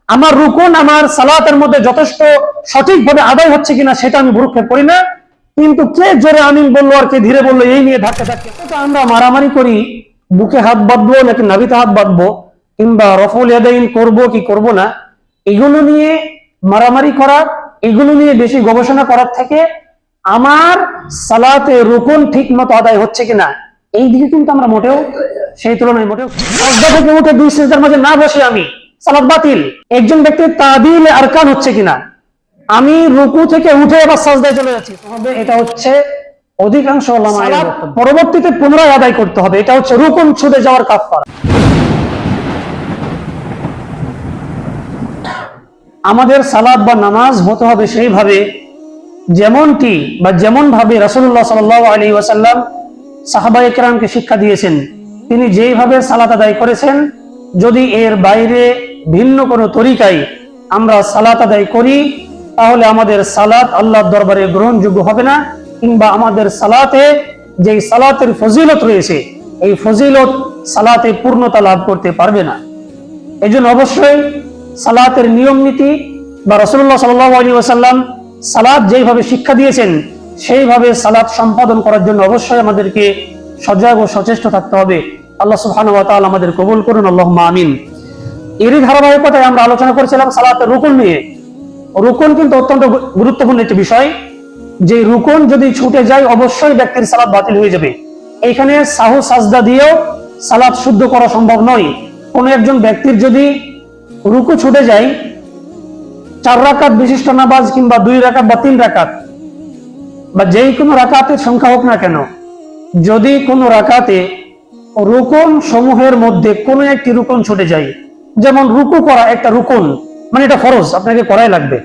আমার রুকুন আমার সালাতের মধ্যে যথেষ্ট সঠিকভাবে আদায় হচ্ছে কিনা সেটা আমি ভ্রুক্ষেপ করি না, কিন্তু কে জোরে আমিন বললো আর কে ধীরে বললো এই নিয়ে ধাক্কা ধাক্কা আমরা মারামারি করি, বুকে হাত বাঁধবো নাকি নাভিতে হাত বাঁধবো, কিংবা রফুল ইয়াদাইন করবো কি করব না, এগুলো নিয়ে মারামারি করা, এগুলো নিয়ে বেশি গবেষণা করার থেকে আমার সালাতে রুকুন ঠিক মতো আদায় হচ্ছে কিনা এই দিকে কিন্তু আমরা মোটেও সেই তুলনায় মোটেও সাজদা থেকে উঠে দুই সিজদার মাঝে না বসে আমি সালাত বাতিল। একজন ব্যক্তির তাদিল আরকান হচ্ছে কিনা, আমি রুকু থেকে উঠে আবার সাজদায় চলে যাচ্ছি, তবে এটা হচ্ছে অধিকাংশ উলামায়ের বক্তব্য। পরবর্তীতে পুনরায় আদায় করতে হবে, এটা হচ্ছে রুকুন ছুটে যাওয়ার কাফারা। আমাদের সালাত বা নামাজ হতে হবে সেইভাবে যেমনটি বা যেমন ভাবে রাসূলুল্লাহ সাল্লাল্লাহু আলাইহি ওয়াসাল্লাম সাহাবায়ে কেরামকে শিক্ষা দিয়েছেন, তিনি যেইভাবে সালাত আদায় করেছেন, যদি এর বাইরে ভিন্ন কোনো তরিকায় আমরা সালাত আদায় করি তাহলে আমাদের সালাত আল্লাহর দরবারে গ্রহণযোগ্য হবে না, কিংবা আমাদের সালাতে যেই সালাতের ফজিলত রয়েছে এই ফজিলত সালাতে পূর্ণতা লাভ করতে পারবে না। এজন্য অবশ্যই সালাতের নিয়ম নীতি বা রাসূলুল্লাহ সাল্লাল্লাহু আলাইহি ওয়াসাল্লাম সালাত যেইভাবে শিক্ষা দিয়েছেন সেইভাবে সালাত সম্পাদন করার জন্য অবশ্যই আমাদেরকে সজাগ ও সচেষ্ট থাকতে হবে। আল্লাহ সুবহানাহু ওয়া তাআলা আমাদের কবুল করুন, আল্লাহুম্মা আমিন। এরই ধারাবাহিকতায় আমরা আলোচনা করেছিলাম সালাতের রুকুন নিয়ে। রুকুন কিন্তু অত্যন্ত গুরুত্বপূর্ণ একটি বিষয়, যে রুকুন যদি ছুটে যায় অবশ্যই ব্যক্তির সালাত বাতিল হয়ে যাবে। এইখানে সাহু সাজদা দিয়েও সালাত শুদ্ধ করা সম্ভব নয়। কোন একজন ব্যক্তির যদি রুকু ছুটে যায়, 4 রাকাত বিশিষ্ট নামাজ কিংবা 2 রাকাত বা 3 রাকাত বা যেই কোনো রাকাতের সংখ্যা হোক না কেন, যদি কোনো রাকাতে রুকুন সমূহের মধ্যে কোনো একটি রুকুন ছুটে যায়, যেমন রুকু করা একটা রুকুন, মানে এটা ফরজ, আপনাকে করাই লাগবে,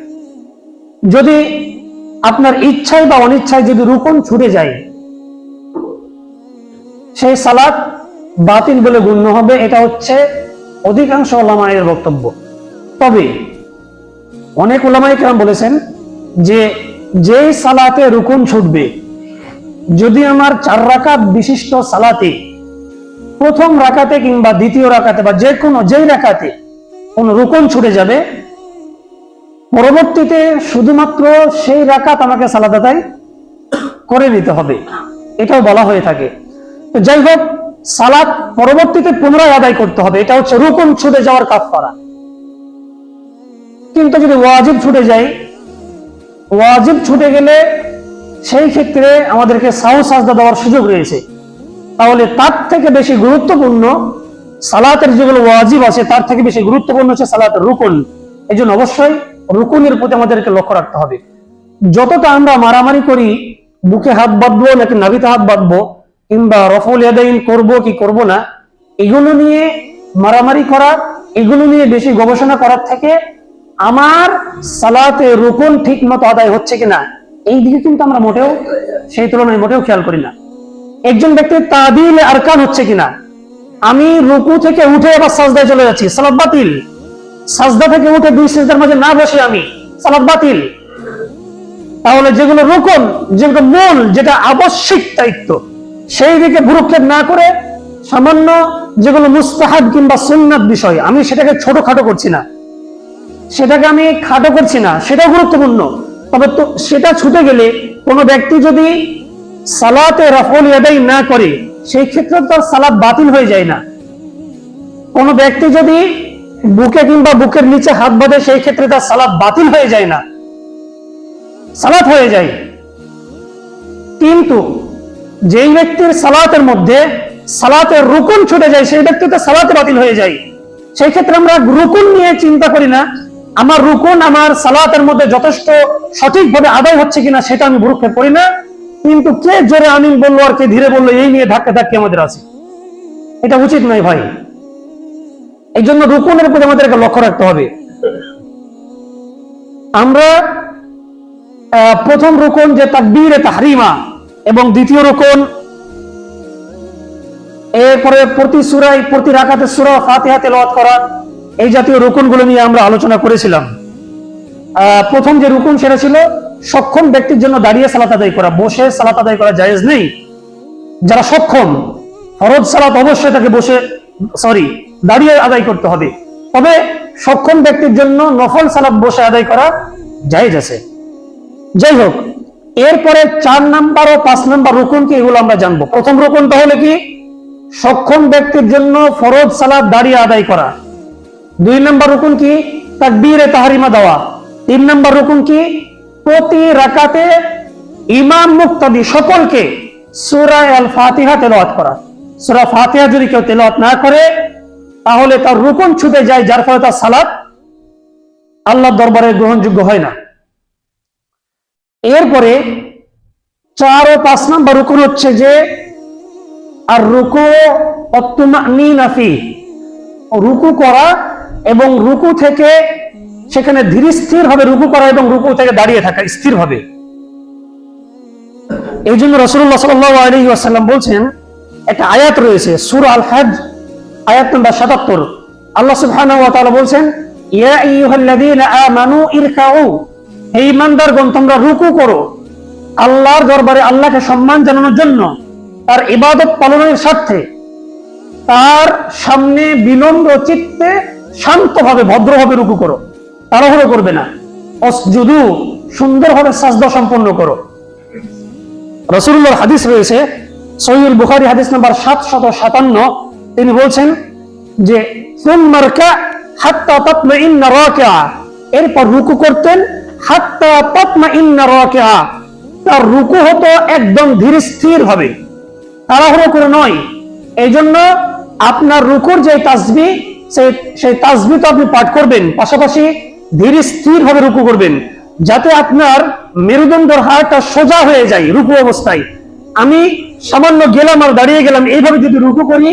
যদি আপনার ইচ্ছায় বা অনিচ্ছায় যদি রুকুন ছুটে যায় সেই সালাত বাতিল বলে গণ্য হবে। এটা হচ্ছে অধিকাংশ উলামায়ের বক্তব্য। তবে অনেক উলামায়ে কেরাম বলেছেন যে যেই সালাতে রুকুন ছুটবে, যদি আমার 4 রাকাত বিশিষ্ট সালাতে প্রথম রাকাতে কিংবা দ্বিতীয় রাকাতে বা যেই রাকাতে কোন রুকুন ছুটে যাবে, পরবর্তীতে শুধুমাত্র সেই রাকাত আমাকে সালাত আদায় করে নিতে হবে, এটাও বলা হয়ে থাকে। তো যাই হোক, সালাত পরবর্তীতে পুনরায় আদায় করতে হবে, এটা হচ্ছে রুকুন ছুটে যাওয়ার কাফারা। কিন্তু যদি ওয়াজিব ছুটে যায়, ওয়াজিব ছুটে গেলে সেই ক্ষেত্রে আমাদেরকে সাহু সাজদা দেওয়ার সুযোগ রয়েছে, তাহলে তার থেকে বেশি গুরুত্বপূর্ণ সালাতের যেগুলো ওয়াজিব আছে তার থেকে বেশি গুরুত্বপূর্ণ হচ্ছে সালাতের রুকুন। এই জন্য অবশ্যই রুকুনের প্রতি আমাদেরকে লক্ষ্য রাখতে হবে। যতটা আমরা মারামারি করি, বুকে হাত বাঁধবো নাকি নাভিতে হাত বাঁধবো, কিংবা রফুল ইয়াদাইন করবো কি করব না, এগুলো নিয়ে মারামারি করা, এগুলো নিয়ে বেশি গবেষণা করার থেকে আমার সালাতে রুকুন ঠিক মতো আদায় হচ্ছে কিনা এই দিকে কিন্তু আমরা মোটেও সেই তুলনায় মোটেও খেয়াল করি না। একজন ব্যক্তির তাদিল আরকান হচ্ছে কিনা, আমি রুকু থেকে উঠে আবার সাজদায় চলে যাচ্ছি, সালাত বাতিল। সাজদা থেকে উঠে 2 সিজদার মাঝে না বসে আমি সালাত বাতিল। তাহলে যেগুলো রুকুন, যেগুলো মূল, যেটা আবশ্যিক দায়িত্ব, সেই দিকে ভ্রুক্ষেপ না করে সামান্য যেগুলো মুস্তাহাব কিংবা সুন্নাত বিষয়, আমি সেটাকে ছোটখাটো করছি না, সেটাকে আমি খাটো করছি না, সেটাও গুরুত্বপূর্ণ। তবে তো সেটা ছুটে গেলে কোনো ব্যক্তি যদি সালাতে রফুল ইয়াদাইন না করে সেই ক্ষেত্রে তার সালাত বাতিল হয়ে যায় না। কোন ব্যক্তি যদি বুকে কিংবা বুকের নিচে হাত বাঁধে সেই ক্ষেত্রে তার সালাত বাতিল হয়ে যায় না, সালাত হয়ে যায়। কিন্তু যেই ব্যক্তির সালাতের মধ্যে সালাতের রুকুন ছুটে যায় সেই ব্যক্তি তো সালাতে বাতিল হয়ে যায়। সেই ক্ষেত্রে আমরা রুকুন নিয়ে চিন্তা করি না, আমার রুকুন আমার সালাতের মধ্যে যথেষ্ট সঠিকভাবে আদায় হচ্ছে কিনা সেটা আমি ভ্রুক্ষেপ করি না, কিন্তু কে জোরে আমিন বললো আর কে ধীরে বললো এই নিয়ে ধাক্কা ধাক্কি আমাদের আছে, এটা উচিত নয় ভাই। এই জন্য রুকুনের প্রতি আমাদেরকে লক্ষ্য রাখতে হবে। আমরা প্রথম রুকুন যে তাকবীরে তাহরিমা এবং দ্বিতীয় রুকুন, এরপরে প্রতি সূরায় প্রতি রাকাতে সূরা ফাতিহা তেলাওয়াত করা, এই জাতীয় রুকুনগুলো নিয়ে আমরা আলোচনা করেছিলাম। প্রথম যে রুকুন সেটা ছিল সক্ষম ব্যক্তির জন্য দাঁড়িয়ে সালাত আদায় করা, বসে সালাত আদায় করা জায়েজ নেই। যারা সক্ষম, ফরজ সালাত অবশ্যই তাকে দাঁড়িয়ে আদায় করতে হবে। তবে সক্ষম ব্যক্তির জন্য নফল সালাত বসে আদায় করা জায়েজ আছে। যাই হোক, এরপরে 4 নাম্বার ও 5 নাম্বার রুকুন কি, এগুলো আমরা জানবো। প্রথম রুকুনটা হলো কি, সক্ষম ব্যক্তির জন্য ফরজ সালাত দাঁড়িয়ে আদায় করা। 2 নাম্বার রুকুন কি, তাকবীরে তাহরিমা দেওয়া। 3 নাম্বার রুকুন কি, প্রতি রাকাতে ইমাম মুক্তাদি সকলকে সূরা আল ফাতিহা তেলাওয়াত করা। সূরা ফাতিহা যদি কেউ তেলাওয়াত না করে তাহলে তার রুকুন ছুটে যায়, যার ফলে তার সালাত আল্লাহর দরবারে গ্রহণযোগ্য হয় না। এরপরে 4 ও 5 নাম্বার রুকুন হচ্ছে যে আর রুকু ওয়াত্তুমানিনা ফি, রুকু করা এবং রুকু থেকে সেখানে ধীর স্থির ভাবে রুকু করা এবং রুকু থেকে দাঁড়িয়ে থাকা স্থির ভাবে। এই জন্য রাসূলুল্লাহ সাল্লাল্লাহু আলাইহি ওয়াসাল্লাম বলছেন, একটা আয়াত রয়েছে সূরা আল হজ আয়াত নম্বর 77, আল্লাহ সুবহানাহু ওয়া তাআলা বলছেন, ইয়া আইয়ুহাল্লাযীনা আমানু ইরকাউ, হে ঈমানদারগণ তোমরা রুকু করো, আল্লাহর দরবারে আল্লাহকে সম্মান জানানোর জন্য, তার ইবাদত পালনের স্বার্থে, তার সামনে বিনম্র চিত্তে শান্তভাবে ভদ্রভাবে রুকু করো, তাড়াহুড়ো করবে না। ওয়াসজুদু, সুন্দরভাবে সাজদা সম্পন্ন করো। রাসূলুল্লাহর হাদিস রয়েছে সহিহুল বুখারী হাদিস নাম্বার 757, তিনি বলছেন যে সুম্মারকা হাত্তা তাতমাইন্না রাকিআ, এরপর রুকু করতেন হাত্তা তাতমাইন্না রাকিআ, তার রুকু হতো একদম ধীর স্থির ভাবে, তাড়াহুড়ো করে নয়। এই জন্য আপনার রুকুর যে তাসবিহ, সেই তাসবিহ তো আপনি পাঠ করবেন, পাশাপাশি ধীর স্থির ভাবে রুকু করবেন, যাতে আপনার মেরুদণ্ডের হাড়টা সোজা হয়ে যায় রুকু অবস্থায়। আমি সামান্য গেলাম আর দাঁড়িয়ে গেলাম, এইভাবে যদি রুকু করি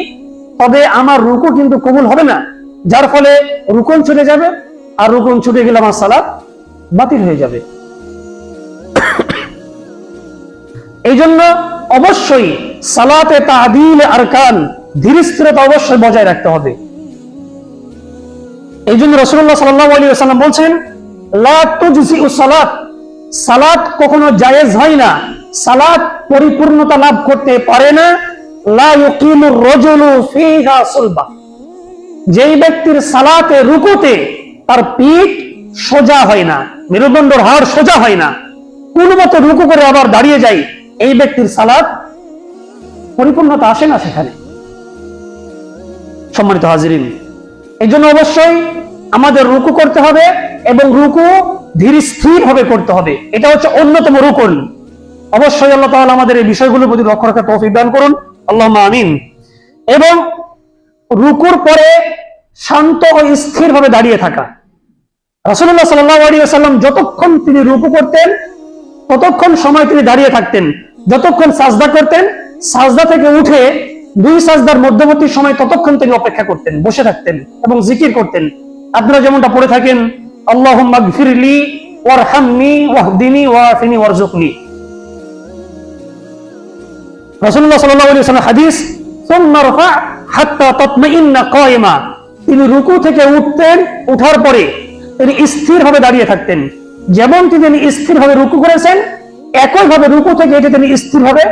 তবে আমার রুকু কিন্তু কবুল হবে না, যার ফলে রুকুন ছুটে যাবে, আর রুকুন ছুটে গেলে আমার সালাত বাতিল হয়ে যাবে। এই জন্য অবশ্যই সালাতে তা'দিল আরকান, ধীর স্থিরতা অবশ্যই বজায় রাখতে হবে। এই জন্য রাসূলুল্লাহ সাল্লাল্লাহু আলাইহি ওয়াসাল্লাম বলছেন, লা তুজজিউ সালাত, সালাত কখনো জায়েজ হয় না, সালাত পরিপূর্ণতা লাভ করতে পারে না। লা ইউকিমুর রাজুলু ফিহা সুলবা, যেই ব্যক্তির সালাতে রুকুতে তার পিঠ সোজা হয় না, মেরুদণ্ডের হাড় সোজা হয় না, কোন মতে রুকু করে আবার দাঁড়িয়ে যায়, এই ব্যক্তির সালাত পরিপূর্ণতা আসে না সেখানে। সম্মানিত হাজিরিন, এই জন্য অবশ্যই আমাদের রুকু করতে হবে এবং রুকু ধীর স্থির ভাবে করতে হবে, এটা হচ্ছে অন্যতম রুকুন। অবশ্যই আল্লাহ তাআলা আমাদের এই বিষয়গুলোর প্রতি লক্ষ্য রাখার তৌফিক দান করুন, আল্লাহুম্মা আমিন। এবং রুকুর পরে শান্ত ও স্থির ভাবে দাঁড়িয়ে থাকা। রাসূলুল্লাহ সাল্লাল্লাহু আলাইহি ওয়াসাল্লাম যতক্ষণ তিনি রুকু করতেন ততক্ষণ সময় তিনি দাঁড়িয়ে থাকতেন, যতক্ষণ সাজদা করতেন, সাজদা থেকে উঠে 2 সাজদার মধ্যবর্তী সময় ততক্ষণ তিনি অপেক্ষা করতেন, বসে থাকতেন এবং জিকির করতেন। আপনারা যেমনটা পড়ে থাকেন, আল্লাহুম্মা গফিরলি ওয়ারহামনি ওয়াহদিনি ওয়াআফিনি ওয়ারযুকনি। রাসূলুল্লাহ সাল্লাল্লাহু আলাইহি ওয়াসাল্লাম হাদিস, সুম্মা রফা হাত্তা তাতমাইন্না কায়িমা, তিনি রুকু থেকে উঠতেন, উঠার পরে তিনি স্থিরভাবে দাঁড়িয়ে থাকতেন। যেমন তিনি স্থিরভাবে রুকু করেছেন, একইভাবে রুকু থেকে এসে তিনি স্থিরভাবে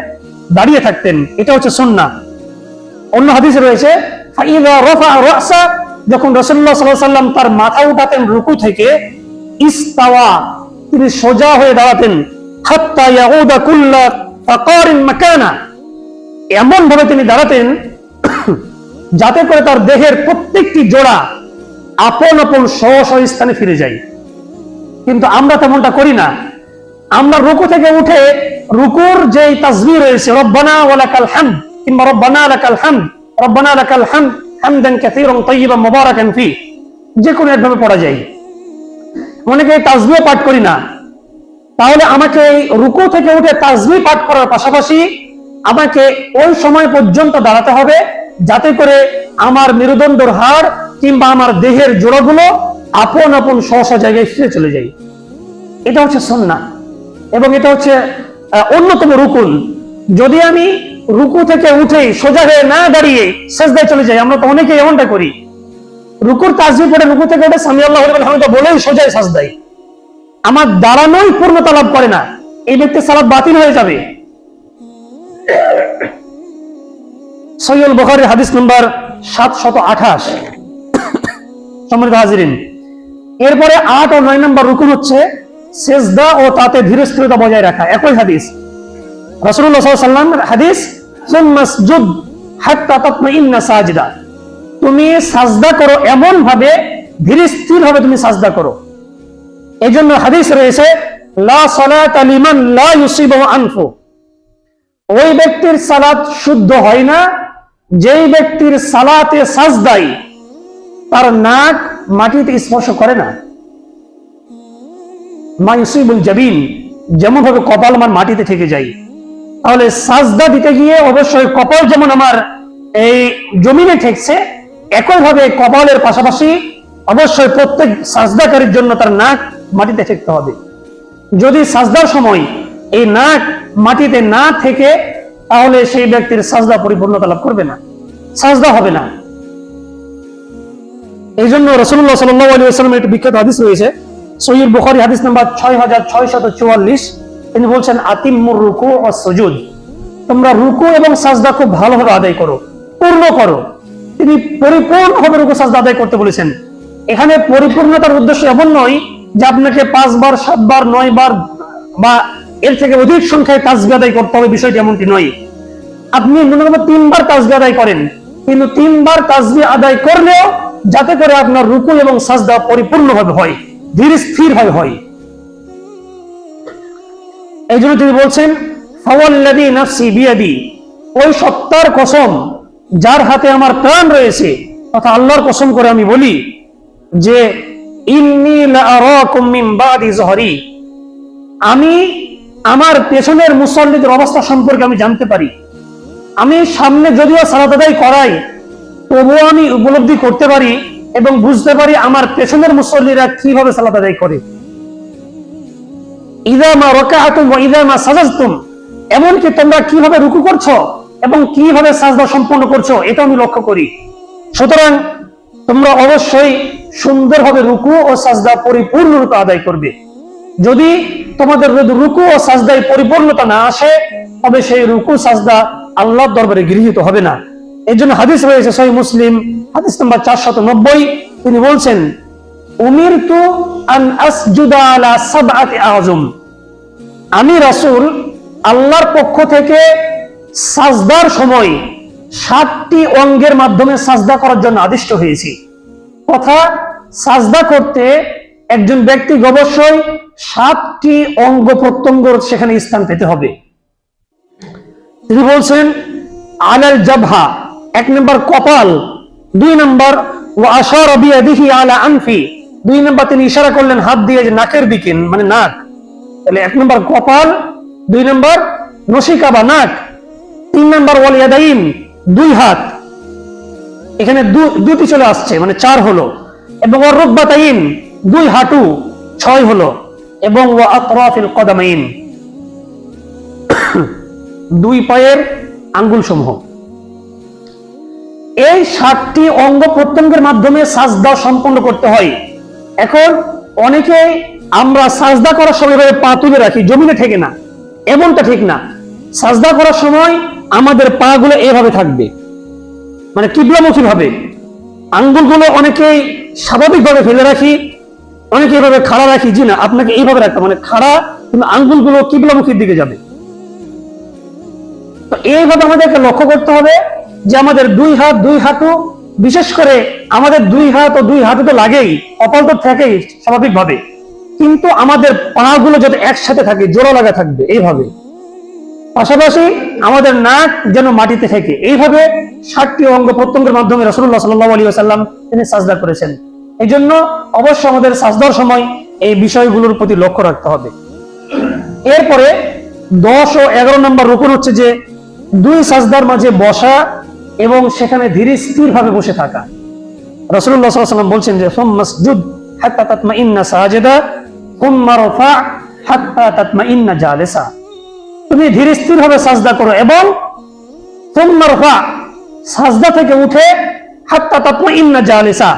দাঁড়িয়ে থাকতেন। এটা হচ্ছে সুন্নাহ। অন্য হাদিসে রয়েছে, ফাইযা রাফা রাসা, যখন রাসূলুল্লাহ সাল্লাল্লাহু আলাইহি ওয়াসাল্লাম তার মাথা উঠাতেন রুকু থেকে, ইস্তাওয়া, তিনি সোজা হয়ে দাঁড়াতেন, হাত্তা ইয়াউদা কুল্লা ফাকারিন মাকানা, এমন ভাবে তিনি দাঁড়াতেন যাতে করে তার দেহের প্রত্যেকটি জোড়া আপন আপন স্ব স্থানে ফিরে যায়। কিন্তু আমরা তেমনটা করি না। আমরা রুকু থেকে উঠে রুকুর যে তাসবিহ রয়েছে, রব্বানা ওয়া লাকাল হামদ কিংবা রব্বানা লাকাল হামদ, রব্বানা লাকাল হামদ হামদান কাসীরান তাইয়িবান মুবারাকান ফি, যে কোনো একভাবে পড়া যায়। অনেকে তাসবিহ পাঠ করি না, তাহলে আমাকে রুকু থেকে উঠে তাসবিহ পাঠ করার পাশাপাশি আমাকে ওই সময় পর্যন্ত দাঁড়াতে হবে যাতে করে আমার মেরুদণ্ডের হাড় কিংবা আমার দেহের জোড়াগুলো আপন আপন স্ব জায়গায় ফিরে চলে যায়। এটা হচ্ছে সুন্নাহ এবং এটা হচ্ছে অন্যতম রুকুন। যদি আমি রুকু থেকে উঠে সোজা হয়ে না দাঁড়িয়ে সিজদায় চলে যাই, আমরা তো অনেকেই এমনটা করি, রুকুর তাসবিহ পড়ে রুকু থেকে উঠে সামি আল্লাহু লিমান হামিদা বলেই সোজা সাজদায়, আমার দাঁড়ানোই পূর্ণতা লাভ করে না, এই ব্যক্তির সালাত বাতিল হয়ে যাবে। সহিহুল বুখারী হাদিস নাম্বার 728। সম্মানিত হাজিরিন, এরপরে 8 ও 9 নম্বর রুকুন হচ্ছে সেজদা ও তাতে ধীরস্থিরতা বজায় রাখা। একই হাদিস, রাসূলুল্লাহ সাল্লাল্লাহু আলাইহি ওয়াসাল্লামের হাদিস, সুম্মাসজুদ হাত্তা তাতমাইন্না সাজিদা, তুমি সাজদা করো এমন ভাবে ধীরস্থির ভাবে তুমি সাজদা করো। এজন্য হাদিস রয়েছে, লা সালাতা লিমান লা ইউসিবু আনফু, ওই ব্যক্তির সালাত শুদ্ধ হয় না যেই ব্যক্তির সালাতে সাজদায় তার নাক মাটিতে স্পর্শ করে না। মা ইউসিবুল জাবিন, যেমন ভাবে কপাল আমার মাটিতে থেকে যায়, তাহলে সাজদা দিতে গিয়ে অবশ্যই কপাল যেমন আমার এই জমিনে ঠেকছে, একই ভাবে কপালের পাশাপাশি অবশ্যই প্রত্যেক সাজদাকারীর জন্য তার নাক মাটিতে ঠেকতে হবে। যদি সাজদার সময় এই নাক মাটিতে না থেকে, তাহলে সেই ব্যক্তির সাজদা পরিপূর্ণতা লাভ করবে না, সাজদা হবে না। এই জন্য রাসূলুল্লাহ সাল্লাল্লাহু আলাইহি ওয়াসাল্লামের একটি বিখ্যাত হাদিস রয়েছে, সহিহ বুখারী হাদিস নাম্বার 6644, তিনি বলছেন, আতিম্মুর রুকু ওয়াস সুজুদ, তোমরা রুকু এবং সাজদা খুব ভালোভাবে আদায় করো, পূর্ণ করো। তিনি পরিপূর্ণভাবে রুকু সাজদা আদায় করতে বলেছেন। এখানে পরিপূর্ণতার উদ্দেশ্য এমন নয় যে আপনাকে 5 বার 7 বার 9 বার বা এর থেকে অধিক সংখ্যায় তাসবিহ আদায় করতে হবে, বিষয়টি এমনটি নয়। আপনি ন্যূনতম 3 বার তাসবিহ আদায় করেন, কিন্তু 3 বার তাসবিহ আদায় করলেও যাতে করে আপনার রুকু এবং সাজদা পরিপূর্ণভাবে হয়, ধীর স্থির হয়। এই জন্য তিনি বলছেন, ফাওয়াল্লাযী নাফসি বিয়াদি, ওই সত্তার কসম যার হাতে আমার প্রাণ রয়েছে, তথা আল্লাহর কসম করে আমি বলি যে, ইন্নী লাআরাকুম মিন বাদি যহরি, আমি আমার পেছনের মুসল্লিদের অবস্থা সম্পর্কে আমি জানতে পারি। আমি সামনে যদিও সালাত আদায় করাই, তবুও আমি উপলব্ধি করতে পারি এবং বুঝতে পারি আমার পেছনের মুসল্লিরা কিভাবে সালাত আদায় করে। ইযা মা রাকাআতুম ওয়া ইযা মা সাজাদতুম, এমনকি তোমরা কিভাবে রুকু করছো এবং কিভাবে সাজদা সম্পন্ন করছো, এটা আমি লক্ষ্য করি। সুতরাং তোমরা অবশ্যই সুন্দরভাবে রুকু ও সাজদা পরিপূর্ণরূপে আদায় করবে। যদি তোমাদের রুকু ও সাজদায় পরিপূর্ণতা না আসে, তবে সেই রুকু সাজদা আল্লাহর দরবারে গৃহীত হবে না। এই জন্য হাদিস রয়েছে সহিহ মুসলিম হাদিস নাম্বার 490, তিনি বলছেন, উমিরতু আন আসজুদা আলা সাবআতি আযম, আমি রাসূল আল্লাহর পক্ষ থেকে সাজদার সময় 7টি অঙ্গের মাধ্যমে সাজদা করার জন্য আদিষ্ট হয়েছি। তথা সাজদা করতে একজন ব্যক্তি অবশ্যই 7টি অঙ্গ প্রত্যঙ্গর সেখানে স্থান পেতে হবে। তিনি বলছেন, আলাল জাবহা, 1 নম্বর কপাল, 2 নম্বর ওয়া আশারা বিয়াদিহি আলা আনফি, 2 নম্বর তিনি ইশারা করলেন হাত দিয়ে যে নাকের দিকে, মানে নাক। তাহলে 1 নম্বর কপাল, 2 নম্বর নসিকা বা নাক, 3 নম্বর ওয়াল ইয়াদাইন, 2 হাত, এখানে দুটি চলে আসছে, মানে 4 হলো, এবং ওয়ার রুকবাতাইন, 2 হাঁটু, 6 হলো, এবং ওয়া আতরাফিল কদামাইন, 2 পায়ের আঙ্গুল সমূহ। এই 7টি অঙ্গ প্রত্যঙ্গের মাধ্যমে সাজদা সম্পন্ন করতে হয়। এখন অনেকে আমরা সাজদা করার সময় পা তুলে রাখি, জমিনে ঠেকে না, এমনটা ঠিক না। সাজদা করার সময় আমাদের পা গুলো এভাবে থাকবে, মানে কিবলামুখী ভাবে। আঙ্গুলগুলো অনেকেই স্বাভাবিকভাবে ফেলে রাখি, অনেকে এভাবে খাড়া রাখি। জি না, আপনাকে এইভাবে রাখতে, মানে খাড়া, কিন্তু আঙ্গুলগুলো কিবলামুখীর দিকে যাবে। তো এইভাবে আমাদেরকে লক্ষ্য করতে হবে যে আমাদের 2 হাত 2 হাঁটু, বিশেষ করে আমাদের 2 হাত ও 2 হাঁটু তো লাগেই, কপাল তো থাকেই স্বাভাবিকভাবে, কিন্তু আমাদের পা গুলো যাতে একসাথে থাকে, জোড়া লাগা থাকবে এইভাবে। পাশাপাশি আমাদের নাক যেন মাটিতে থাকে। এইভাবে 7টি অঙ্গ প্রত্যঙ্গের মাধ্যমে রাসূলুল্লাহ সাল্লাল্লাহু আলাইহি ওয়াসাল্লাম তিনি সাজদা করেছেন। এই জন্য অবশ্যই আমাদের সাজদার সময় এই বিষয়গুলোর প্রতি লক্ষ্য রাখতে হবে। এরপরে 10 ও 11 নম্বর রুকুন হচ্ছে যে 2 সাজদার মাঝে বসা এবং সেখানে ধীরে স্থির ভাবে বসে থাকা। রাসূলুল্লাহ সাল্লাল্লাহু আলাইহি ওয়াসাল্লাম বলছেন যে, সুম্মাসজুদ হাত্তা তাতমাইন্না সাজিদা সুম্মা রফা হাত্তা তাতমাইন্না জালিসা, তুমি ধীরে স্থির ভাবে সাজদা করো এবং সুম্মা রফা, সাজদা থেকে উঠে হাত্তা তাতমাইন্না জালিসা,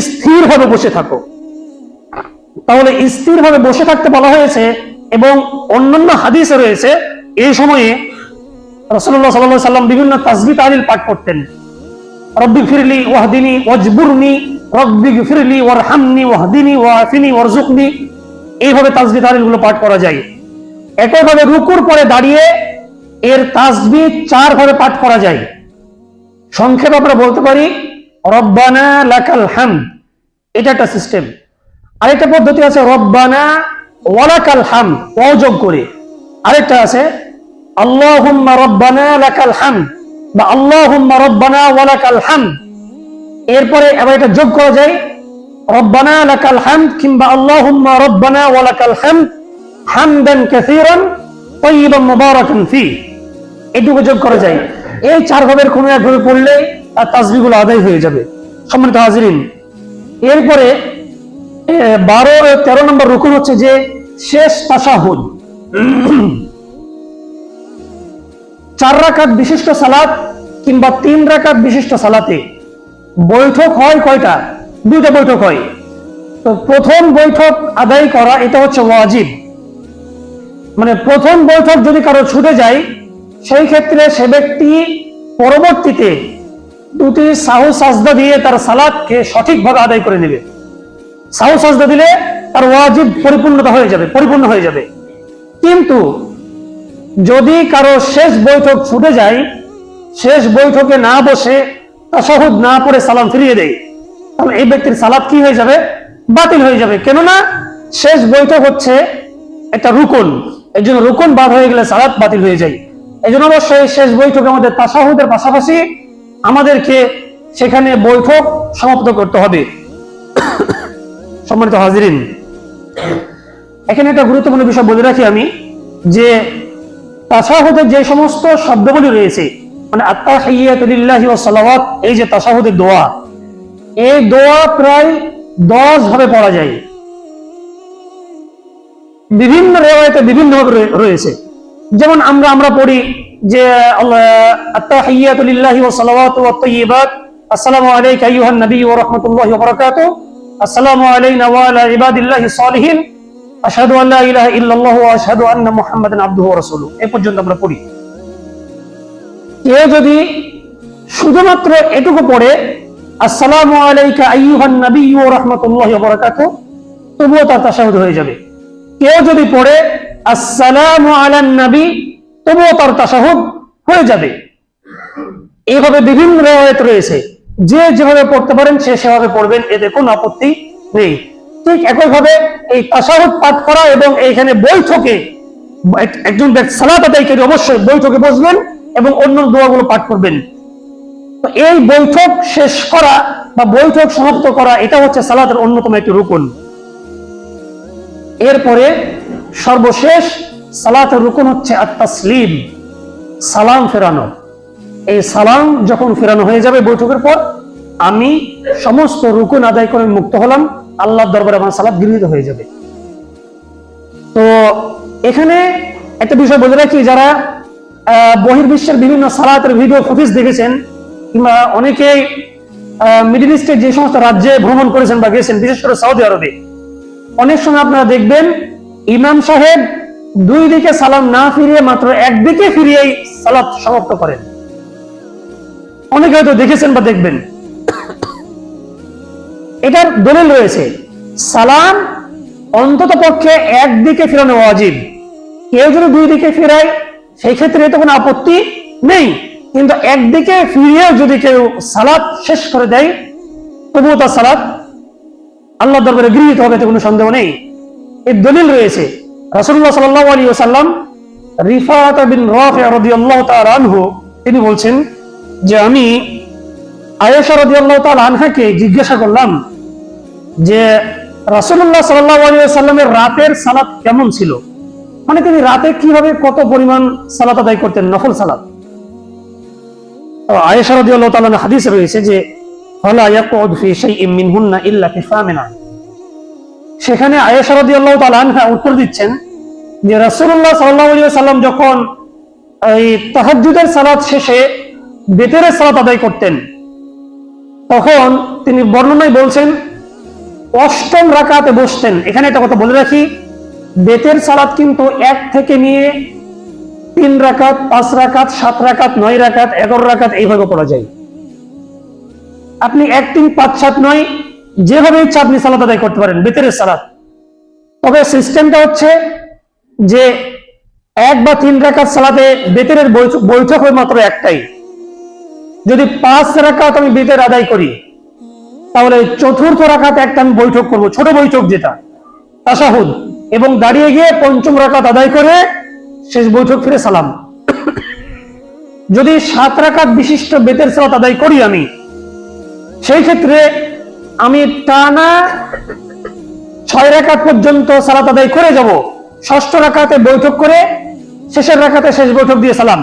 স্থির ভাবে বসে থাকো। তাহলে স্থির ভাবে বসে থাকতে বলা হয়েছে। এবং অন্যান্য হাদিসে রয়েছে এই সময়ে রাসূলুল্লাহ সাল্লাল্লাহু আলাইহি ওয়াসাল্লাম বিভিন্ন তাসবিহ তাহলিল পাঠ করতেন। রব্বি ফিরলি ওয়াহদিনি ওয়াজবুরনি রব্বিগফিরলি ওয়ারহামনি ওয়াহদিনি ওয়াআফিনি ওয়ারযুকনি, এইভাবে তাসবিহ তাহলিল গুলো পাঠ করা যায়। একইভাবে রুকুর পরে দাঁড়িয়ে এর তাসবিহ 4 ভাবে পাঠ করা যায়। সংক্ষেপে আমরা বলতে পারি রব্বানা লাকাল হামদ, এটা একটা সিস্টেম। আরেকটা পদ্ধতি আছে রব্বানা ওয়ালাকাল হামদ, যোগ করে। আরেকটা আছে আল্লাহুম্মা রব্বানা লাকাল হামদ বা আল্লাহুম্মা রব্বানা ওয়ালাকাল হামদ। এরপরে আবার এটা যোগ করা যায় রব্বানা লাকাল হামদ কিংবা আল্লাহুম্মা রব্বানা ওয়ালাকাল হামদ হামদান কাসীরান তাইয়িবান মুবারাকান ফি, এটুকু যোগ করা যায়। এই 4 ভাবের কোনো এক ভাবে পড়লে তার তাসবিহগুলো আদায় হয়ে যাবে। সম্মানিত হাজিরিন, এরপরে 12 ও 13 নম্বর রুকুন হচ্ছে যে শেষ তাশাহুদ। 4 রাকাত বিশিষ্ট সালাত কিংবা 3 রাকাত বিশিষ্ট সালাতে বৈঠক হয় কয়টা? 2টা বৈঠক হয়। তো প্রথম বৈঠক আদায় করা এটা হচ্ছে ওয়াজিব। মানে প্রথম বৈঠক যদি কারো ছুটে যায় সেই ক্ষেত্রে সে ব্যক্তি পরবর্তীতে 2টি সাহু সাজদা দিয়ে তার সালাতকে সঠিকভাবে আদায় করে নেবে। সাহু সাজদা দিলে তার ওয়াজিব পরিপূর্ণ হয়ে যাবে। কিন্তু যদি কারো শেষ বৈঠক ছুটে যায়, শেষ বৈঠকে না বসে তাশাহুদ না পড়ে সালাম ফিরিয়ে দেয়, তাহলে এই ব্যক্তির সালাত কি হয়ে যাবে? বাতিল হয়ে যাবে। কেননা শেষ বৈঠক হচ্ছে একটা রুকন, এই জন্য রুকন বাদ হয়ে গেলে সালাত বাতিল হয়ে যায়। এই জন্য অবশ্যই শেষ বৈঠকে আমাদের তাশাহুদের পাশাপাশি আমাদেরকে সেখানে বৈঠক সমাপ্ত করতে হবে। সম্মানিত হাজিরিন, এখানে একটা গুরুত্বপূর্ণ বিষয় বলে রাখি আমি, যে তাশাহুদের যে সমস্ত শব্দগুলি রয়েছে, মানে আত্তাহিয়াতু লিল্লাহি ওয়াস সালাওয়াত, এই যে তাশাহুদের দোয়া, এই দোয়া প্রায় 10 ভাবে পড়া যায়। বিভিন্ন রিওয়ায়াতে বিভিন্ন ভাবে রয়েছে। যেমন আমরা পড়ি যে আত্তাহিয়াতু লিল্লাহি ওয়াস সালাওয়াতু ওয়াত তাইয়্যিবাত, আসসালামু আলাইকা আইয়ুহান নবী ওয়া রাহমাতুল্লাহি ওয়া বারাকাতুহু, আসসালামু আলাইনা ওয়া আলা ইবাদিল্লাহিস সালিহিন, আশহাদু আল্লা ইলাহা ইল্লাল্লাহু ওয়া আশহাদু আন্না মুহাম্মাদান আবদুহু ওয়া রাসূলুহু, এই পর্যন্ত আমরা পড়ি। কেউ যদি শুধুমাত্র এটুকু পড়ে আসসালামু আলাইকা আইয়ুহান নবী ওয়া রাহমাতুল্লাহি ওয়া বারাকাতুহু, তবুও তার তাশাহুদ হয়ে যাবে। কেউ যদি পড়ে আসসালামু আলান নবী, তবুও তার তাশাহুদ হয়ে যাবে। এইভাবে বিভিন্ন রিওয়ায়াত রয়েছে, যে যেভাবে পড়তে পারেন সে সেভাবে পড়বেন, এতে কোনো আপত্তি নেই। ঠিক একইভাবে এই তাশাহুদ পাঠ করা এবং এইখানে বৈঠকে একজন সালাত আদায়কারী অবশ্যই বৈঠকে বসবেন এবং অন্য দোয়াগুলো পাঠ করবেন। তো এই বৈঠক শেষ করা বা বৈঠক সমাপ্ত করা এটা হচ্ছে সালাতের অন্যতম একটি রুকন। এরপরে সর্বশেষ সালাতের রুকন হচ্ছে আত-তাসলিম, সালাম ফেরানো। এই সালাম যখন ফেরানো হয়ে যাবে বৈঠকের পর, আমি সমস্ত রুকন আদায় করে মুক্ত হলাম, আল্লাহর দরবারে আমার সালাত গৃহীত হয়ে যাবে। তো এখানে একটা বিষয় বলে রাখি, যারা বহির্বিশ্বের বিভিন্ন সালাতের ভিডিও ফুটেজ দেখেছেন কিংবা অনেকেই মিডল ইস্টের যে সমস্ত রাজ্যে ভ্রমণ করেছেন বা গেছেন, বিশেষ করে সৌদি আরবে, অনেক সময় আপনারা দেখবেন ইমাম সাহেব 2 দিকে সালাম না ফিরিয়ে মাত্র একদিকে ফিরিয়েই সালাত সমাপ্ত করেন। অনেকে হয়তো দেখেছেন বা দেখবেন। এটার দলিল রয়েছে, সালাম অন্তত পক্ষে একদিকে ফিরানো ওয়াজিব। কেউ যদি 2 দিকে ফেরায় সেই ক্ষেত্রে তো কোনো আপত্তি নেই, কিন্তু একদিকে ফিরিয়ে যদি কেউ সালাত শেষ করে দেয় তবুও তার সালাত আল্লাহর দরবারে গৃহীত হবে, এতে কোনো সন্দেহ নেই। এর দলিল রয়েছে, রাসূলুল্লাহ সাল্লাল্লাহু আলাইহি ওয়াসাল্লাম রিফাআত বিন রাফি' রাদিয়াল্লাহু তাআলা আনহু তিনি বলছেন যে আমি আয়েশা রাদিয়াল্লাহু তাআলা আনহাকে জিজ্ঞাসা করলাম যে রাসূলুল্লাহ সাল্লাল্লাহু আলাইহি ওয়াসাল্লামের রাতের সালাত কেমন ছিল, মানে তিনি রাতে কিভাবে কত পরিমাণ সালাত আদায় করতেন, নফল সালাত। তো আয়েশা রাদিয়াল্লাহু তাআলা হাদিসে রয়েছে যে ফালা ইয়াকুদ ফি শাইইন মিনহুন্না ইল্লা ফি ফামিনা, সেখানে আয়েশা রাদিয়াল্লাহু তাআলা আনহা উত্তর দিচ্ছেন যে রাসূলুল্লাহ সাল্লাল্লাহু আলাইহি ওয়াসাল্লাম যখন এই তাহাজ্জুদের সালাত শেষে বেতেরের সালাত আদায় করতেন, তখন তিনি বর্ণনায় বলছেন 8ম রাকাতে বসতেন। এখানে একটা কথা বলে রাখি, বেতের সালাত কিন্তু 1 থেকে নিয়ে 3 রাকাত, 5 রাকাত, 7 রাকাত, 9 রাকাত, 11 রাকাত এইভাবে পড়া যায়। আপনি 1, 3, 5, 7, 9 যেভাবে ইচ্ছা আপনি সালাত আদায় করতে পারেন, বেতেরের সালাত। তবে সিস্টেমটা হচ্ছে যে 1 বা 3 রাকাত সালাতে বেতেরের বৈঠক হয় মাত্র একটাই। যদি 5 রাকাত আমি বেতের আদায় করি, তাহলে চতুর্থ রাকাত একটা আমি বৈঠক করব, ছোট বৈঠক যেটা তাশাহুদ, এবং দাঁড়িয়ে গিয়ে 5ম রাকাত আদায় করে শেষ বৈঠক ফিরে সালাম। যদি 7 রাকাত বিশিষ্ট বেতের সালাত আদায় করি আমি, সেই ক্ষেত্রে আমি টানা 6 রাকাত পর্যন্ত সালাত আদায় করে যাব, 6ষ্ঠ রাকাতে বৈঠক করে শেষের রাকাতে শেষ বৈঠক দিয়ে সালাম।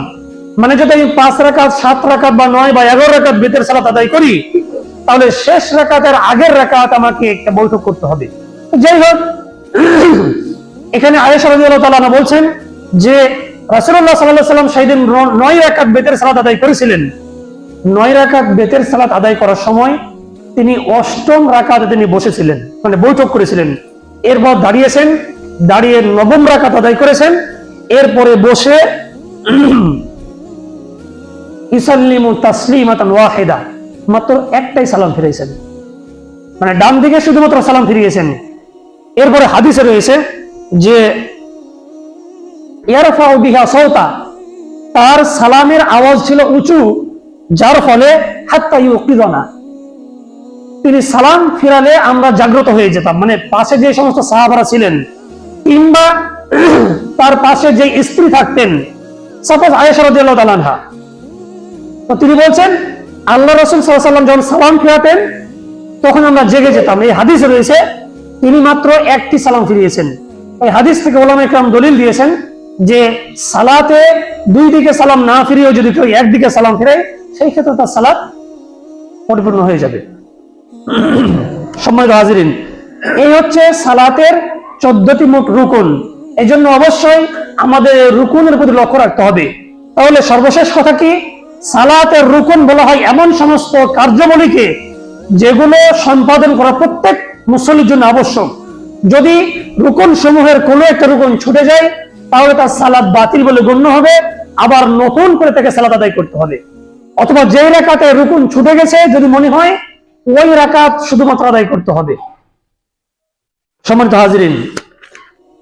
মানে যদি আমি 5 রাকাত, 7 রাকাত বা 9 বা 11 রাকাত বেতের সালাত আদায় করি, তাহলে শেষ রাকাতের আগের রাকাত আমাকে একটা বৈঠক করতে হবে। যাই হোক, এখানে আয়েশা রাদিয়াল্লাহু তাআলা আনহা বলছেন যে রাসূলুল্লাহ সাল্লাল্লাহু আলাইহি ওয়াসাল্লাম সেই দিন 9 রাকাত বেতের সালাত আদায় করেছিলেন। 9 রাকাত বেতের সালাত আদায় করার সময় তিনি 8ম রাকাতে তিনি বসেছিলেন, মানে বৈঠক করেছিলেন। এরপর দাঁড়িয়েছেন, দাঁড়িয়ে 9ম রাকাত আদায় করেছেন। এরপরে বসে ইসাল্লিমু তাসলিমাতান ওয়াহিদা, মাত্র একটাই সালাম ফিরিয়েছেন, মানে ডান দিকে শুধুমাত্র সালাম ফিরিয়েছেন। এরপরে হাদিসে রয়েছে যে ইয়ারফাউ বিহা সাওতা, তার সালামের আওয়াজ ছিল উঁচু, যার ফলে হাত্তা ইউকিযানা, তিনি সালাম ফিরালে আমরা জাগ্রত হয়ে যেতাম। মানে পাশে যে সমস্ত সাহাবারা ছিলেন কিংবা তার পাশে যে স্ত্রী থাকতেন, সাপোজ আয়েশা রাদিয়াল্লাহু তাআলা আনহা, তো তিনি বলছেন আল্লাহ রাসূল সাল্লাল্লাহু আলাইহি ওয়াসাল্লাম যখন সালাম ফিরাতেন তখন আমরা জেগে যেতাম। এই হাদিসে রয়েছে তিনি মাত্র একটি সালাম ফিরিয়েছেন। এই হাদিস থেকে উলামা ইকরাম দলিল দিয়েছেন যে সালাতে 2 দিকে সালাম না ফিরিয়েও যদি কেউ একদিকে সালাম ফিরায়, সেই ক্ষেত্রে তার সালাত পরিপূর্ণ হয়ে যাবে। সম্মানিত হাজিরিন, এই হচ্ছে সালাতের 14টি মোট রুকুন। এই জন্য অবশ্যই আমাদের রুকুনের প্রতি লক্ষ্য রাখতে হবে। তাহলে সর্বশেষ কথা কি, সালাতের রুকুন বলা হয় এমন সমস্ত কার্যাবলীকে যেগুলো সম্পাদন করা প্রত্যেক মুসল্লির জন্য আবশ্যক। যদি রুকুন সমূহের কোনো একটা রুকুন ছুটে যায়, তাহলে তার সালাত বাতিল বলে গণ্য হবে, আবার নতুন করে তাকে সালাত আদায় করতে হবে। অথবা যেই রাকাতে রুকুন ছুটে গেছে যদি মনে হয়, ওই রাকাত শুধুমাত্র আদায় করতে হবে। সম্মানিত হাজিরিন,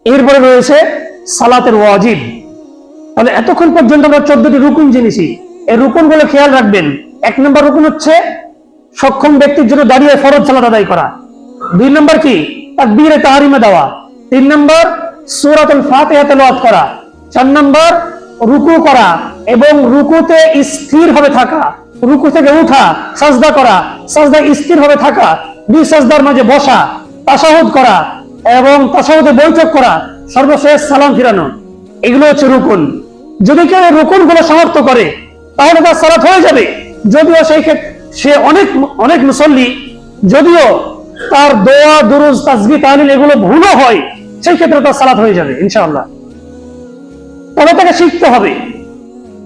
এরপরে রয়েছে সালাতের ওয়াজিব। তাহলে এতক্ষণ পর্যন্ত আমরা 14টি রুকুন জেনেছি। এই রুকুনগুলো খেয়াল রাখবেন। 1 নম্বর রুকুন হচ্ছে সক্ষম ব্যক্তির জন্য দাঁড়িয়ে ফরজ সালাত আদায় করা। 2 নম্বর কি, তাকবীরে তাহরিমা দেওয়া। 3 নম্বর সূরাতুল ফাতিহা তেলাওয়াত করা। 4 নম্বর রুকু করা এবং রুকুতে স্থিরভাবে থাকা, রুকু থেকে উঠা, সাজদা করা, সাজদায় স্থিরভাবে থাকা, 2 সাজদার মাঝে বসা, তাশাহুদ করা এবং তাশাহুদে বৈঠক করা, সর্বশেষ সালাম ফিরানো। এগুলো হচ্ছে রুকুন। যদি কেউ রুকুনগুলো সমাপ্ত করে তাহলে তার সালাত হয়ে যাবে। যদিও সেই ক্ষেত্রে সে অনেক মুসল্লি, যদিও তার দোয়া, দুরুদ, তাসবিহ, তাহলিল এগুলো ভুলও হয়, সেই ক্ষেত্রে তার সালাত হয়ে যাবে ইনশাআল্লাহ। তবে তাকে শিখতে হবে।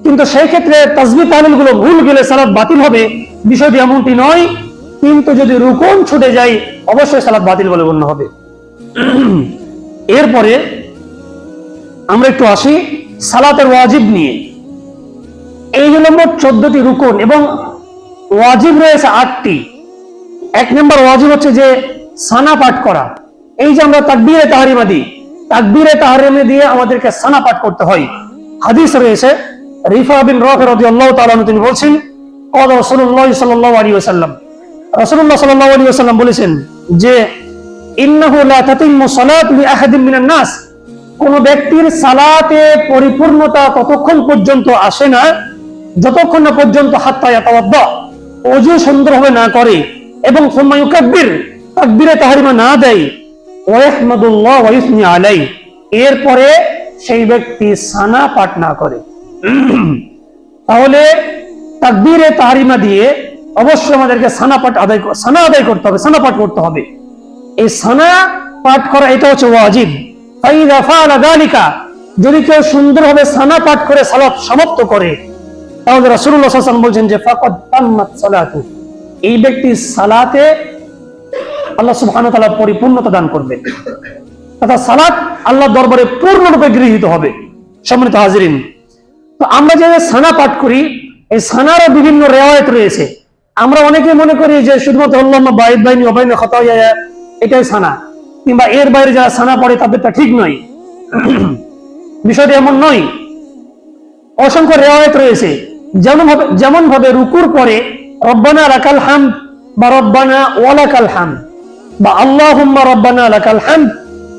কিন্তু সেই ক্ষেত্রে তাসবিহ তাহলিল গুলো ভুল গেলে সালাত বাতিল হবে, বিষয়টি এমনটি নয়। কিন্তু যদি রুকুন ছুটে যায়, অবশ্যই সালাত বাতিল বলে গণ্য হবে। এরপরে আমরা একটু আসি সালাতের ওয়াজিব নিয়ে। এই হলো মোট 14টি রুকুন এবং ওয়াজিব রয়েছে 8টি। 1 নম্বর ওয়াজিব হচ্ছে যে সানা পাঠ করা। এই যে আমরা তাকবীরে তাহরিমা দিই, তাকবীরে তাহরিমা দিয়ে আমাদেরকে সানা পাঠ করতে হয়। হাদিস রয়েছে রিফা বিন রাফি রাদিয়াল্লাহু তাআলা আনহু, তিনি বলছেন ক্বালা রাসূলুল্লাহ সাল্লাল্লাহু আলাইহি ওয়াসাল্লাম, রাসূলুল্লাহ সাল্লাল্লাহু আলাইহি ওয়াসাল্লাম বলেছেন যে ইন্নাহু লা তাতিম্মু সালাতু লিআহাদিন মিনান নাস, কোন ব্যক্তির সালাতে পরিপূর্ণতা ততক্ষণ পর্যন্ত আসে না যতক্ষণ না পর্যন্ত হাত্তা ইয়াতাওয়াদ্দা, ওযু সুন্দরভাবে না করে এবং সুম্মা ইউকাব্বির, তাকবীরে তাহরিমা না দেয়, ওয়া ইয়াহমাদুল্লাহ ওয়া ইউসনি আলাইহি, এরপরে সেই ব্যক্তি সানা পাঠ না করে। তাহলে তাকবীরে তাহরিমা দিয়ে অবশ্যই আমাদেরকে সানা আদায় করতে হবে, সানা পাঠ করতে হবে। এই সানা পাঠ করা এটা হচ্ছে ওয়াজিব। ফাইযা ফাআলা যালিকা, যদি কেউ সুন্দরভাবে সানা পাঠ করে সালাত সমাপ্ত করে, তাহলে রাসূলুল্লাহ সাল্লাল্লাহু আলাইহি ওয়াসাল্লাম বলেন যে ফাকাদ তাম্মাত সালাতু, এই ব্যক্তি সালাতে আল্লাহ সুবহানাহু ওয়া তাআলা পরিপূর্ণতা দান করবেন, অর্থাৎ সালাত আল্লাহর দরবারে পূর্ণরূপে গৃহীত হবে। সম্মানিত হাজিরিন, তো আমরা যে সানা পাঠ করি, এই সানারও বিভিন্ন রিওয়ায়াত রয়েছে। আমরা অনেকে মনে করি যে শুধুমাত্র আল্লাহুম্মা বাঈদ বাইনি ওয়া বাইনা খাতায়া এটাই সানা, কিংবা এর বাইরে যারা সানা পড়ে তাদেরটা ঠিক নয়। বিষয়টি এমন নয়। অসংখ্য রিওয়ায়াত রয়েছে, যেমন ভাবে রুকুর পরে রব্বানা লাকাল হামদ বা রব্বানা ওয়া লাকাল হামদ বা আল্লাহুম্মা রব্বানা লাকাল হামদ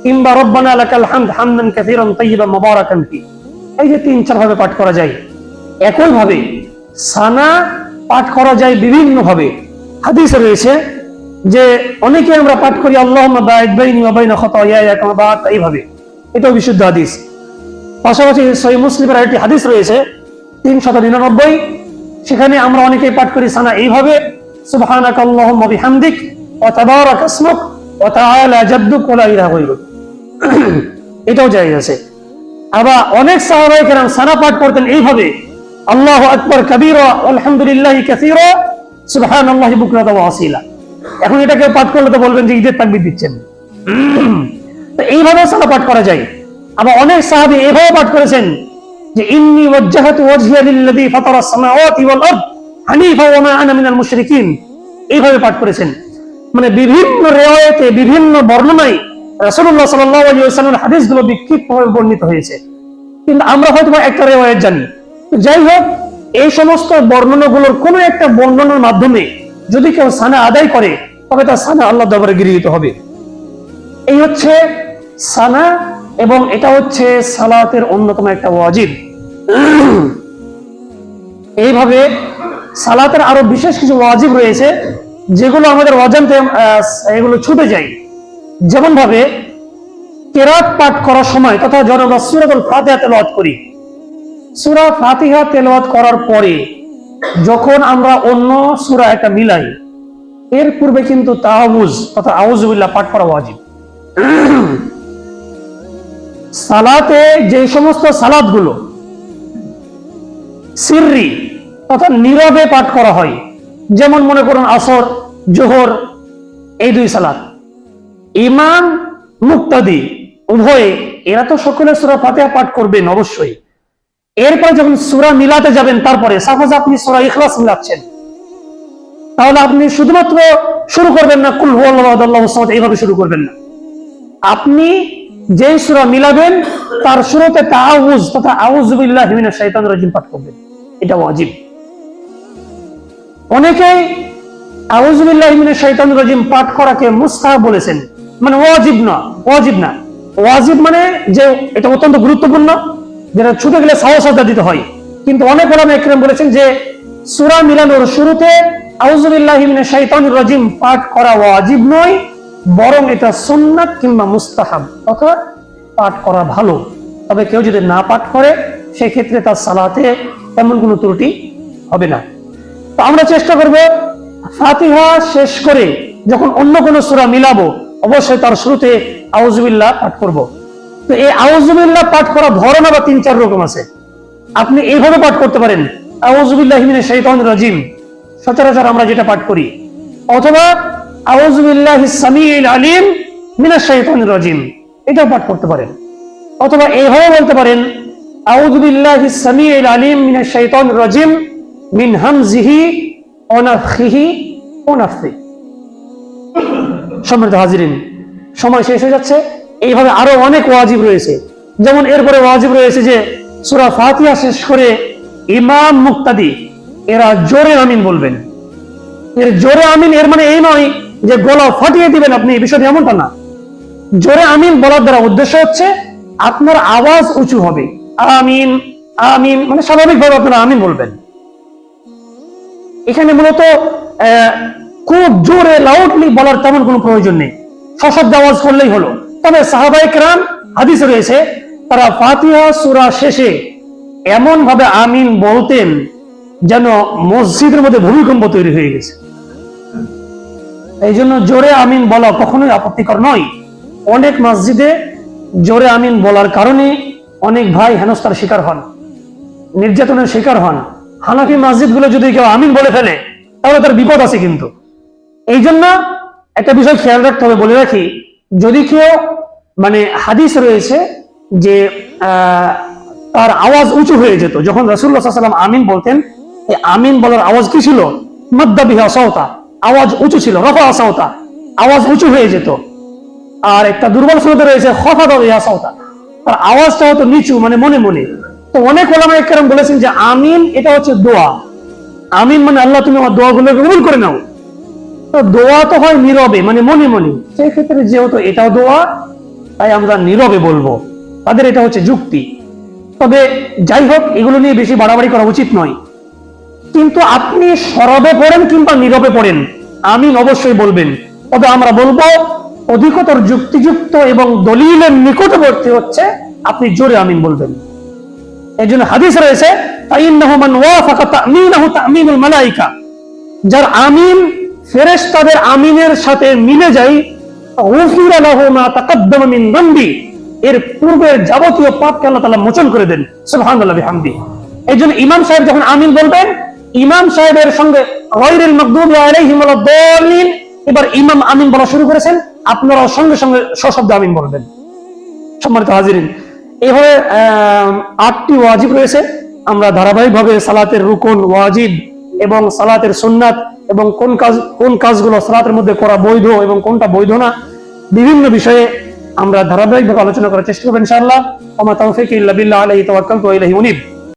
কিংবা রব্বানা লাকাল হামদ হামদান কাসীরান তাইয়িবান মুবারাকান ফি, এই যে ৩-৪ ভাবে পাঠ করা যায়, একই ভাবে সানা পাঠ করা যায় বিভিন্ন ভাবে। হাদিসে রয়েছে যে অনেকে আমরা পাঠ করি আল্লাহুম্মা বাঈদ বাইনি ওয়া বাইনা খাতায়ায়া কামা বা'আদতা, এইভাবে, এটাও বিশুদ্ধ হাদিস। পাশাপাশি সহিহ মুসলিমের আরেকটি হাদিস রয়েছে ৩৯৯, সেখানে আমরা অনেকেই পাঠ করি সানা এইভাবে সুবহানাকাল্লাহুম্মা বিহামদিক ওয়া তাবারাকা ইসমুক ওয়া তাআলা জাদ্দুক ওয়া লা ইলাহা গায়রুক, এটাও জায়েজ আছে। আবার অনেক সাহাবায়ে কেরাম সানা পাঠ করতেন এইভাবে আল্লাহু আকবার কাবীরা আলহামদুলিল্লাহি কাসীরা সুবহানাল্লাহি বুকরাতান ওয়া আসীলা। এখন এটাকে পাঠ করলে তো বলবেন যে ঈদের তাকবীর দিচ্ছেন, তো এইভাবে সানা পাঠ করা যায়। আবার অনেক সাহাবী এভাবে পাঠ করেছেন যে ইন্নী ওয়াজ্জাহাতু ওয়াজহিয়া লিল্লাযী ফাতারাস সামাওয়াতি ওয়াল আরদ হানিফা ওয়া মা আনা মিনাল মুশরিকিন, এইভাবে পাঠ করেছেন। মানে বিভিন্ন রিওয়ায়াতে বিভিন্ন বর্ণনায় রাসূলুল্লাহ সাল্লাল্লাহু আলাইহি ওয়াসাল্লামের হাদিসগুলো বিক্ষিপ্তভাবে বর্ণিত হয়েছে, কিন্তু আমরা হয়তো একটা রিওয়ায়াত জানি। যাই হোক, এই সমস্ত বর্ণনাগুলোর কোনো একটা বর্ণনার মাধ্যমে যদি কেউ সানা আদায় করে তবে তার সানা আল্লাহর দরবারে গৃহীত হবে। এই হচ্ছে সানা, এবং এটা হচ্ছে সালাতের অন্যতম একটা ওয়াজিব। এইভাবে সালাতের আরো বিশেষ কিছু ওয়াজিব রয়েছে যেগুলো আমাদের অজান্তে এগুলো ছুটে যায়। যেমন ভাবে কেরাত পাঠ করার সময় তথা যখন আমরা সূরাতুল ফাতিহা তেলাওয়াত করি, সূরা ফাতিহা তেলাওয়াত করার পরে যখন আমরা অন্য সূরা একটা মিলাই, এর পূর্বে কিন্তু তাআউযু তথা আউযু বিল্লাহ পাঠ করা ওয়াজিব। সালাতে যে সমস্ত সালাতগুলো সিররি তথা নীরবে পাঠ করা হয়, যেমন মনে করুন আসর, জোহর, এই 2 সালাত, ইমাম মুক্তাদি উভয়ে এরা তো সকলে সূরা ফাতিহা পাঠ করবেন অবশ্যই। এরপর যখন সূরা মিলাতে যাবেন, তারপরে সাপোজ আপনি সূরা ইখলাস মিলাচ্ছেন, তাহলে আপনি শুধুমাত্র শুরু করবেন না কুল হুয়াল্লাহু আহাদ আল্লাহুস সামাদ, এইভাবে শুরু করবেন না। আপনি যে সূরা মিলাবেন তার শুরুতে তাআউযু তথা আউযু বিল্লাহি মিনাশ শাইতানির রাজিম পাঠ করবেন, এটা ওয়াজিব। অনেকেই আউযু বিল্লাহি মিনাশ শাইতানির রাজিম পাঠ করাকে মুস্তাহাব বলেছেন, মানে ওয়াজিব না। ওয়াজিব মানে যে এটা অত্যন্ত গুরুত্বপূর্ণ, যেটা ছুটে গেলে সাজদা দিতে হয়। কিন্তু অনেক ওলামা ইকরাম বলেছেন যে সূরা মিলানোর শুরুতে আউযু বিল্লাহি মিনাশ শাইতানির রাজিম পাঠ করা ওয়াজিব নয়, বরং এটা সুন্নাত কিংবা মুস্তাহাব, অথবা পাঠ করা ভালো। তবে কেউ যদি না পাঠ করে সেই ক্ষেত্রে তার সালাতে তেমন কোনো ত্রুটি হবে না। তো আমরা চেষ্টা করব ফাতিহা শেষ করে যখন অন্য কোনো সূরা মিলাবো অবশ্যই তার শুরুতে আউযু বিল্লাহ পাঠ করব। তো এই আউযু বিল্লাহ পাঠ করা ধরন আবার 3-4 রকম আছে। আপনি এইভাবে পাঠ করতে পারেন আউযু বিল্লাহি মিনাশ শাইতানির রাজিম, সচরাচর আমরা যেটা পাঠ করি, অথবা আউযু বিল্লাহিস সামিউল আলিম মিনাশ শাইতানির রাজিম, এটা পাঠ করতে পারেন। অথবা এইভাবে বলতে পারেন আউযু বিল্লাহিস সামিউল আলিম মিনাশ শাইতানির রাজিম মিন হামজিহি ওয়া নাফখিহি ওয়া নাফসিহি। সম্মানিত হাজিরিন, সময় শেষ হয়ে যাচ্ছে। এইভাবে আরো অনেক ওয়াজিব রয়েছে। যেমন এরপরে ওয়াজিব রয়েছে যে সূরা ফাতিহা শেষ করে ইমাম মুক্তাদি এরা জোরে আমিন বলবেন। এর জোরে আমিন এর মানে এই নয় যে গলা ফাটিয়ে দিবেন আপনি, এই বিষয়টি এমনটা না। জোরে আমিন বলার দ্বারা উদ্দেশ্য হচ্ছে আপনার আওয়াজ উঁচু হবে। আমিন আমিন মানে স্বাভাবিকভাবে আপনারা আমিন বলবেন। এখানে মূলত খুব জোরে লাউডলি বলার তেমন কোনো প্রয়োজন নেই, সশব্দ আওয়াজ করলেই হলো। তবে সাহাবায়ে কেরাম হাদিসে রয়েছে তারা ফাতিহা সূরা শেষে এমন ভাবে আমিন বলতেন যেন মসজিদের মধ্যে ভূমিকম্প তৈরি হয়ে গেছে। এই জন্য জোরে আমিন বলা কখনোই আপত্তিকর নয়। অনেক মসজিদে জোরে আমিন বলার কারণে অনেক ভাই হেনস্থার শিকার হন, নির্যাতনের শিকার হন। হানাফি মসজিদগুলো যদি কেউ আমিন বলে ফেলে তাহলে তার বিপদ আছে। কিন্তু এই জন্য একটা বিষয় খেয়াল রাখতে হবে, বলে রাখি, যদি কেউ মানে হাদিস রয়েছে যে তার আওয়াজ উঁচু হয়ে যেত যখন রাসূলুল্লাহ সাল্লাল্লাহু আলাইহি ওয়াসাল্লাম আমিন বলতেন, এই আমিন বলার আওয়াজ কি ছিল? মাদ্দা বিহা সাওতা, আওয়াজ উঁচু ছিল, রফা সাওতা, আওয়াজ উঁচু হয়ে যেত। আর একটা দুর্বল সুরতে রয়েছে খাফাদা বিহা সাওতা, তার আওয়াজটা হতো নিচু, মানে মনে মনে। তো অনেক ওলামায়ে কেরাম বলেছেন যে আমিন এটা হচ্ছে দোয়া। আমিন মানে আল্লাহ তুমি আমার দোয়াগুলো কবুল করে নাও। তো দোয়া তো হয় নীরবে, মানে মনে মনে। সেই ক্ষেত্রে যেহেতু এটাও দোয়া, তাই আমরা নীরবে বলবো। তাদের এটা হচ্ছে যুক্তি। তবে যাই হোক, এগুলো নিয়ে বেশি বাড়াবাড়ি করা উচিত নয়। কিন্তু আপনি সরবে পড়েন কিংবা নীরবে পড়েন, আমিন অবশ্যই বলবেন। তবে আমরা বলবো অধিকতর যুক্তিযুক্ত এবং দলিলের নিকটবর্তী হচ্ছে আপনি জোরে আমিন বলবেন। এই জন্য হাদিস রয়েছে, ফাইন্নাহু মান ওয়াফাকা তা'মিনাহু তা'মিনুল মালায়েকা, যার আমিন ফেরেশতাদের আমিনের সাথে মিলে যায়, গুফিরা লাহু মা তাকাদ্দামা মিন যামবি, এর পূর্বের যাবতীয় পাপকে আল্লাহ তাআলা মোচন করে দেন। সুবহানাল্লাহি বিহামদি। এই জন্য ইমাম সাহেব যখন আমিন বলবেন, ইমাম সাহেবের সঙ্গে গায়রিল মাগদুবি আলাইহিম ওয়ালাদ-দাল্লিন, এবার ইমাম আমিন বলা শুরু করেছেন, আপনারাও সঙ্গে সঙ্গে সশব্দে আমিন বলবেন। সম্মানিত হাজিরিন, এইভাবে 8টি ওয়াজিব রয়েছে। আমরা ধারাবাহিকভাবে সালাতের রুকন, ওয়াজিব এবং সালাতের সুন্নাত এবং কোন কাজগুলো সালাতের মধ্যে করা বৈধ এবং কোনটা বৈধ না, বিভিন্ন বিষয়ে আমরা ধারাবাহিকভাবে আলোচনা করার চেষ্টা করব ইনশাআল্লাহ। ওয়া মা তাওফীকি ইল্লা বিল্লাহ, আলাইহি তাওয়াক্কালতু ওয়া ইলাইহি উনীব।